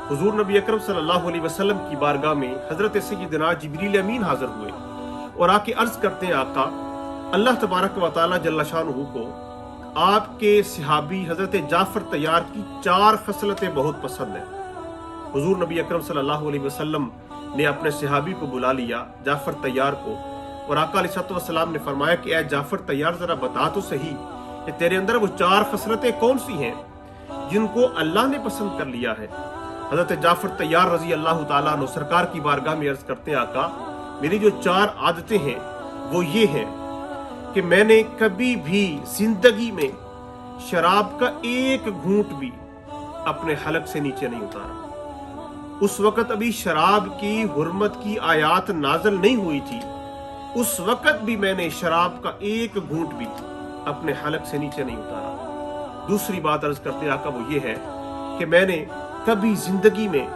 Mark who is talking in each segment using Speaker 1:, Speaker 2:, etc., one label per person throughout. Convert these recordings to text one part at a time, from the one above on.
Speaker 1: हुजूर नबी अकरम सल्लल्लाहु अलैहि वसल्लम की बारगाह में हजरत सय्यदना जिब्रील अमीन हाजिर हुए और आके अर्ज करते हैं, आका अल्लाह तबारक व तआला जल्ल शानुहु को आपके सहाबी हजरत जाफर तैयार की 4 खसलतें बहुत पसंद है। हुजूर नबी अकरम सल्लल्लाहु अलैहि वसल्लम ने अपने सहाबी को बुला लिया, जाफर तैयार को, और आका अलैहिस्सलाम ने फरमाया कि ऐ जाफर तैयार जरा बता तो सही कि तेरे अंदर वो 4 खसलतें कौन सी हैं जिनको अल्लाह ने पसंद कर लिया है। हजरत जाफर तैयार रजी अल्लाह ताला अन्हु सरकार की बारगाह में अर्ज करते हैं, आका मेरी जो 4 आदतें हैं वो ये हैं कि मैंने कभी भी जिंदगी में शराब का एक घूंट भी अपने हलक से नीचे नहीं उतारा। उस वक्त अभी शराब की हुर्मत की आयात नाज़िल नहीं हुई थी, उस वक्त भी मैंने शराब का एक घूंट भी अपने हलक से नीचे नहीं उतारा। दूसरी बात अर्ज करते आका वो ये है कि मैंने कभी जिंदगी में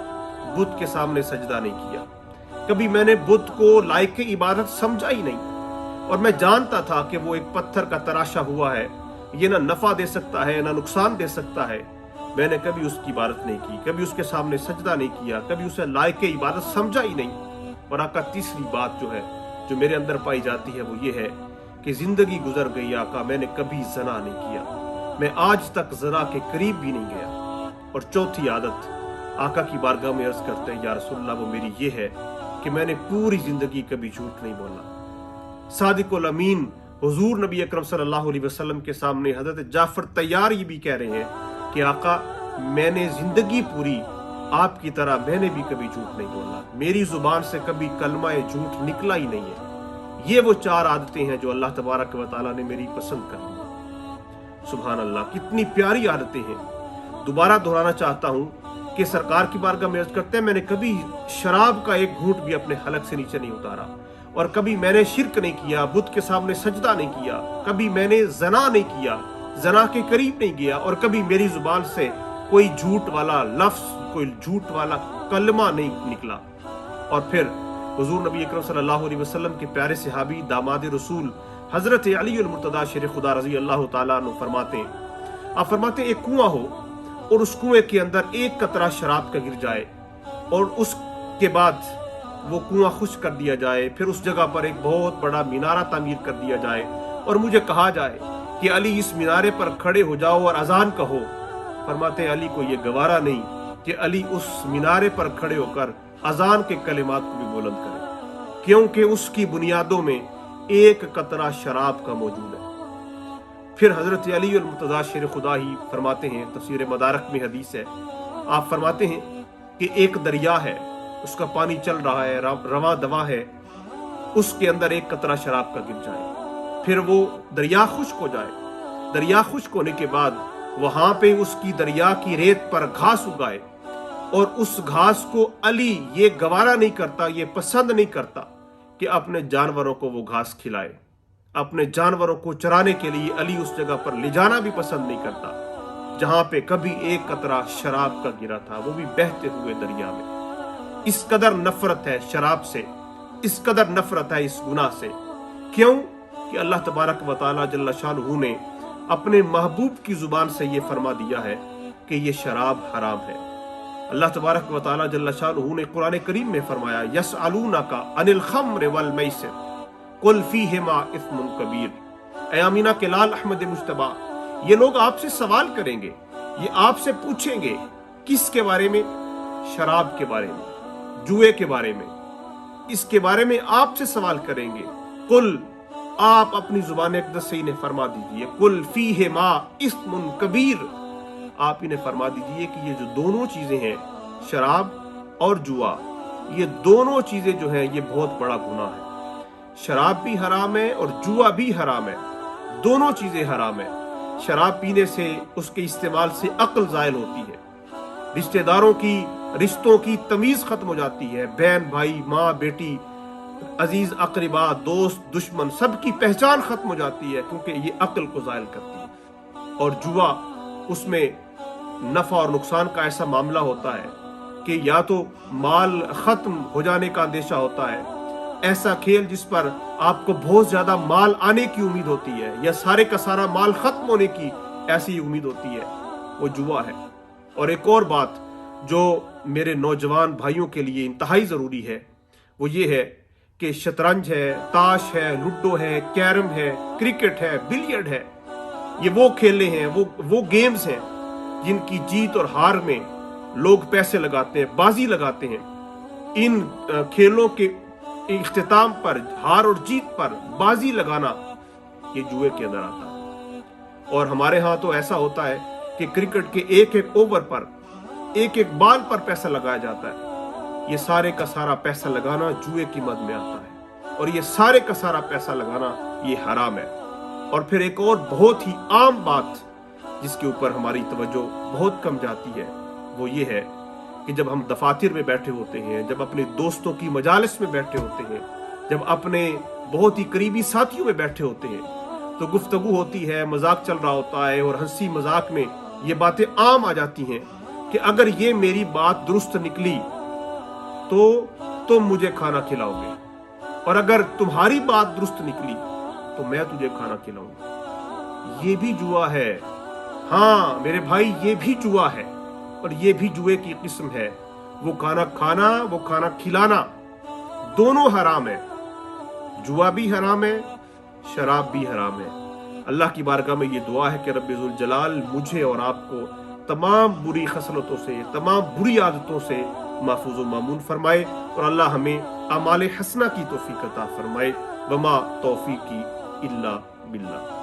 Speaker 1: बुत के सामने सजदा नहीं किया, कभी मैंने बुत को लायक इबादत समझा ही नहीं, और मैं जानता था कि वो एक पत्थर का तराशा हुआ है, ये ना नफा दे सकता है ना नुकसान दे सकता है। मैंने कभी उसकी इबादत नहीं की, कभी उसके सामने सजदा नहीं किया, कभी उसे लायक इबादत समझा ही नहीं। और आका तीसरी बात जो है जो मेरे अंदर पाई जाती है वो ये है कि जिंदगी गुजर गई आका मैंने कभी जना नहीं किया, मैं आज तक जना के करीब भी नहीं गया। और चौथी आदत आका की बारगाह में अर्ज करते हैं, या रसूलल्लाह वो मेरी ये है कि मैंने पूरी जिंदगी कभी झूठ नहीं बोला। सादिकुल अमीन हुजूर नबी अकरम सल्लल्लाहु अलैहि वसल्लम के सामने हजरत जाफर तैयार ये भी कह रहे हैं कि आका मैंने जिंदगी पूरी आपकी तरह मैंने भी कभी झूठ नहीं बोला, मेरी जुबान से कभी कलमा झूठ निकला ही नहीं है। ये वो 4 आदतें हैं जो अल्लाह तबारक व तआला ने मेरी पसंद कर ली। सुभान अल्लाह, कितनी प्यारी आदतें हैं। दोबारा दोहराना चाहता हूँ कि सरकार की बारगाह में अर्ज करते हैं, मैंने कभी शराब का एक घूंट भी अपने हलक से नीचे नहीं उतारा, और कभी मैंने शिरक नहीं किया, बुत के सामने सजदा नहीं किया, कभी मैंने जना नहीं किया, जना के करीब नहीं गया, और कभी मेरी जुबान से कोई झूठ वाला लफ्ज, कोई झूठ वाला कलमा नहीं निकला। और फिर हुजूर नबी अकरम सल्लल्लाहु अलैहि वसल्लम के प्यारे सहाबी दामाद रसूल हजरत अली अल मुर्तदा शेर खुदा रजी अल्लाह ताला अन्हु फरमाते हैं, आप फरमाते हैं एक कुआं हो और उस कुएं के अंदर एक कतरा शराब का गिर जाए और उसके बाद वो कुआं खुश कर दिया जाए, फिर उस जगह पर एक बहुत बड़ा मीनारा तामीर कर दिया जाए और मुझे कहा जाए कि अली इस मीनारे पर खड़े हो जाओ और अजान कहो। फरमाते अली को ये गवारा नहीं कि अली उस मीनारे पर खड़े होकर अजान के कलिमात को भी बुलंद करे, क्योंकि उसकी बुनियादों में एक कतरा शराब का मौजूद है। फिर हजरत अली अल मुर्तज़ा शेर खुदा ही फरमाते हैं, तफसीर मदारक में हदीस है, आप फरमाते हैं कि एक दरिया है, उसका पानी चल रहा है, रवा दवा है, उसके अंदर एक कतरा शराब का गिर जाए, फिर वो दरिया खुश्क हो जाए। दरिया खुश्क होने के बाद वहां पे उसकी दरिया की रेत पर घास उगाए और उस घास को अली ये गवारा नहीं करता, ये पसंद नहीं करता कि अपने जानवरों को वो घास खिलाए। अपने जानवरों को चराने के लिए अली उस जगह पर ले जाना भी पसंद नहीं करता जहां पे कभी एक कतरा शराब का गिरा था, वो भी बहते हुए दरिया में। इस कदर नफरत है शराब से, इस कदर नफरत है इस गुनाह से। क्यों कि अल्लाह तबारक व तआला जल्ल शानुहु ने अपने महबूब की जुबान से ये फरमा दिया है कि ये शराब हराम है। अल्लाह तबारक व तआला जल्ल शानुहु ने कुरान करीम में फरमाया, यसअलूनका अनिल खम्र वल मैसिर कुल फीहिमा इस्मुन कबीर। ए आमीना के लाल अहमद मुश्तबा, ये लोग आपसे सवाल करेंगे, ये आपसे पूछेंगे किसके बारे में? शराब के बारे में, जुए के बारे में, इसके बारे में आपसे सवाल करेंगे। कुल, आप अपनी जुबान अक़दस से इन्हें फरमा दीजिए, कुल फीहिमा इस्मुन कबीर, आप इन्हें फरमा दीजिए कि ये जो दोनों चीजें हैं, शराब और जुआ, ये दोनों चीजें जो हैं ये बहुत बड़ा गुनाह है। शराब भी हराम है और जुआ भी हराम है, दोनों चीजें हराम है। शराब पीने से, उसके इस्तेमाल से अक्ल ज़ायल होती है, रिश्तेदारों की, रिश्तों की तमीज खत्म हो जाती है, बहन भाई, माँ बेटी, अजीज अकरीबा, दोस्त दुश्मन, सबकी पहचान खत्म हो जाती है, क्योंकि ये अक्ल को ज़ायल करती है। और जुआ, उसमें नफा और नुकसान का ऐसा मामला होता है कि या तो माल खत्म हो जाने का अंदेशा होता है, ऐसा खेल जिस पर आपको बहुत ज्यादा माल आने की उम्मीद होती है, या सारे का सारा माल खत्म होने की ऐसी उम्मीद होती है, वो जुआ है। और एक और बात, جو मेरे नौजवान भाइयों के लिए इंतहाई ज़रूरी है वो ये है कि शतरंज है, ताश है, लूडो है, कैरम है, क्रिकेट है, बिलियर्ड है, ये वो खेले हैं, वो गेम्स हैं जिनकी जीत और हार में लोग पैसे लगाते हैं, बाजी लगाते हैं। इन खेलों के इख्तिताम पर, हार और जीत पर बाजी लगाना ये जुए के अंदर आता है। और हमारे यहाँ तो ऐसा होता है कि क्रिकेट के एक एक ओवर पर, एक एक बॉल पर पैसा लगाया जाता है। ये सारे का सारा पैसा लगाना जुए की मद में आता है, और ये सारे का सारा पैसा लगाना ये हराम है। और फिर एक और बहुत ही आम बात जिसके ऊपर हमारी तवज्जो बहुत कम जाती है वो ये है कि जब हम दफातर में बैठे होते हैं, जब अपने दोस्तों की मजालिस में बैठे होते हैं, जब अपने बहुत ही करीबी साथियों में बैठे होते हैं, तो गुफ्तगू होती है, मजाक चल रहा होता है, और हंसी मजाक में ये बातें आम आ जाती हैं कि अगर ये मेरी बात दुरुस्त निकली तो तुम मुझे खाना खिलाओगे, और अगर तुम्हारी बात दुरुस्त निकली तो मैं तुझे खाना खिलाऊंगा। ये भी जुआ है। हाँ मेरे भाई, ये भी जुआ है, और ये भी जुए की किस्म है। वो खाना खाना, वो खाना खिलाना, दोनों हराम है। जुआ भी हराम है, शराब भी हराम है। अल्लाह की बारगाह में ये दुआ है कि रब्बे जुल जलाल मुझे और आपको तमाम बुरी खसलतों से, तमाम बुरी आदतों से महफूज व मामून फरमाए, और अल्लाह हमें अमाल हसना की तौफीक अता फरमाए। वमा तौफीकी इल्ला बिल्लाह।